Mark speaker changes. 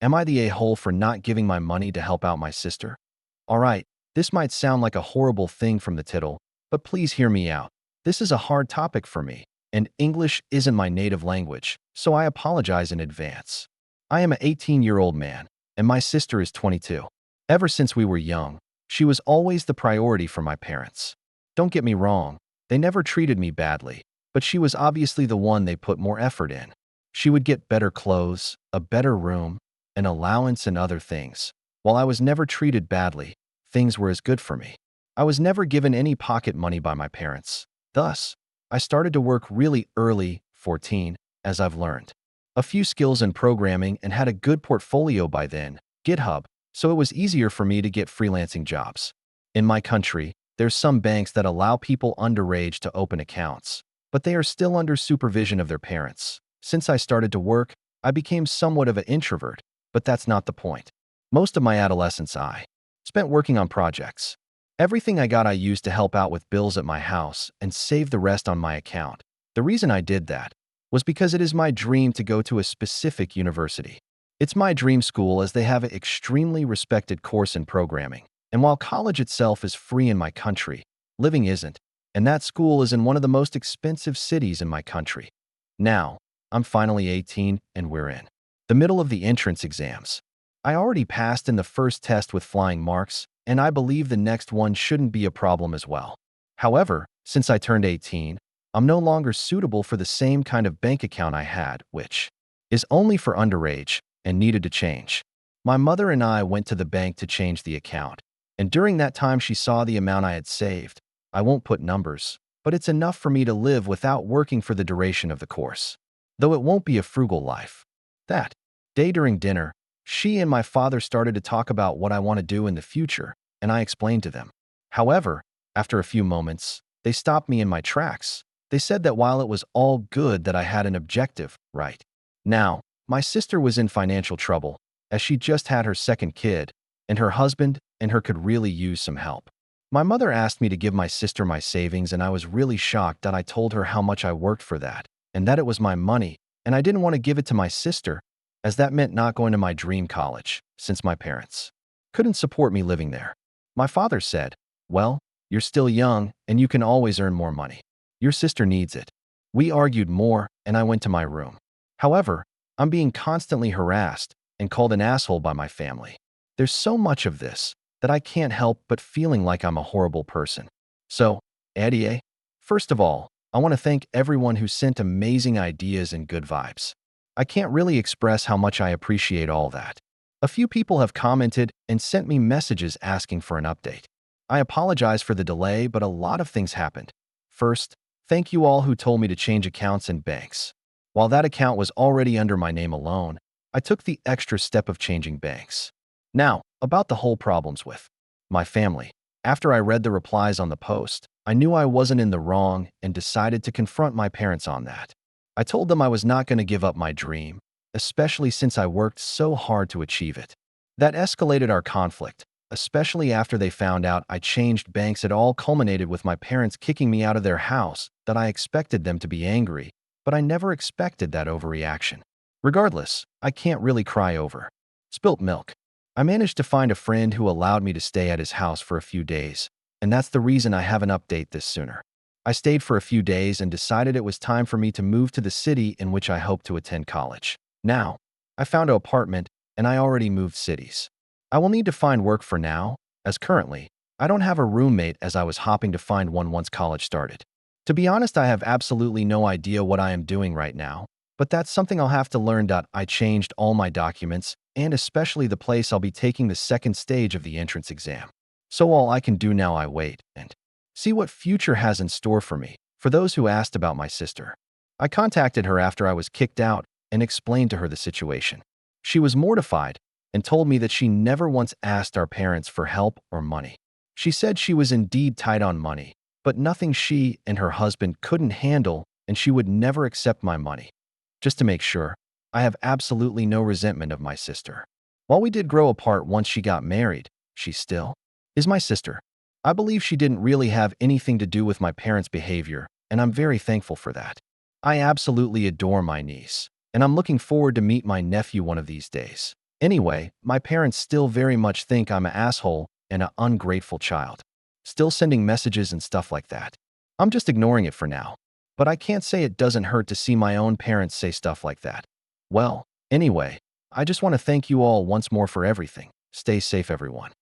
Speaker 1: Am I the a-hole for not giving my money to help out my sister? Alright, this might sound like a horrible thing from the title, but please hear me out. This is a hard topic for me, and English isn't my native language, so I apologize in advance. I am an 18-year-old man, and my sister is 22. Ever since we were young, she was always the priority for my parents. Don't get me wrong, they never treated me badly, but she was obviously the one they put more effort in. She would get better clothes, a better room, an allowance and other things. While I was never treated badly, things were as good for me. I was never given any pocket money by my parents. Thus, I started to work really early, 14, as I've learned a few skills in programming and had a good portfolio by then, GitHub, so it was easier for me to get freelancing jobs. In my country, there's some banks that allow people underage to open accounts, but they are still under supervision of their parents. Since I started to work, I became somewhat of an introvert, but that's not the point. Most of my adolescence I spent working on projects. Everything I got I used to help out with bills at my house and save the rest on my account. The reason I did that was because it is my dream to go to a specific university. It's my dream school as they have an extremely respected course in programming. And while college itself is free in my country, living isn't, and that school is in one of the most expensive cities in my country. Now, I'm finally 18 and we're in the middle of the entrance exams. I already passed in the first test with flying marks, and I believe the next one shouldn't be a problem as well. However, since I turned 18, I'm no longer suitable for the same kind of bank account I had, which is only for underage and needed to change. My mother and I went to the bank to change the account, and during that time she saw the amount I had saved. I won't put numbers, but it's enough for me to live without working for the duration of the course. Though it won't be a frugal life. That day during dinner, she and my father started to talk about what I want to do in the future, and I explained to them. However, after a few moments, they stopped me in my tracks. They said that while it was all good that I had an objective, right? Now, my sister was in financial trouble, as she just had her second kid, and her husband and her could really use some help. My mother asked me to give my sister my savings, and I was really shocked that I told her how much I worked for that, and that it was my money, and I didn't want to give it to my sister, as that meant not going to my dream college, since my parents couldn't support me living there. My father said, "Well, you're still young, and you can always earn more money. Your sister needs it." We argued more, and I went to my room. However, I'm being constantly harassed and called an asshole by my family. There's so much of this that I can't help but feeling like I'm a horrible person. So, Adie, first of all, I want to thank everyone who sent amazing ideas and good vibes. I can't really express how much I appreciate all that. A few people have commented and sent me messages asking for an update. I apologize for the delay, but a lot of things happened. First, thank you all who told me to change accounts and banks. While that account was already under my name alone, I took the extra step of changing banks. Now, about the whole problems with my family. After I read the replies on the post, I knew I wasn't in the wrong and decided to confront my parents on that. I told them I was not going to give up my dream, especially since I worked so hard to achieve it. That escalated our conflict, especially after they found out I changed banks. It all culminated with my parents kicking me out of their house. That I expected them to be angry, but I never expected that overreaction. Regardless, I can't really cry over spilt milk. I managed to find a friend who allowed me to stay at his house for a few days, and that's the reason I have an update this sooner. I stayed for a few days and decided it was time for me to move to the city in which I hope to attend college. Now, I found an apartment, and I already moved cities. I will need to find work for now, as currently, I don't have a roommate as I was hoping to find one once college started. To be honest, I have absolutely no idea what I am doing right now, but that's something I'll have to learn. I changed all my documents, and especially the place I'll be taking the second stage of the entrance exam. So all I can do now I wait and see what future has in store for me. For those who asked about my sister, I contacted her after I was kicked out and explained to her the situation. She was mortified and told me that she never once asked our parents for help or money. She said she was indeed tight on money, but nothing she and her husband couldn't handle, and she would never accept my money. Just to make sure, I have absolutely no resentment of my sister. While we did grow apart once she got married, she still is my sister. I believe she didn't really have anything to do with my parents' behavior, and I'm very thankful for that. I absolutely adore my niece, and I'm looking forward to meet my nephew one of these days. Anyway, my parents still very much think I'm an asshole and an ungrateful child. Still sending messages and stuff like that. I'm just ignoring it for now. But I can't say it doesn't hurt to see my own parents say stuff like that. Well, anyway, I just want to thank you all once more for everything. Stay safe, everyone.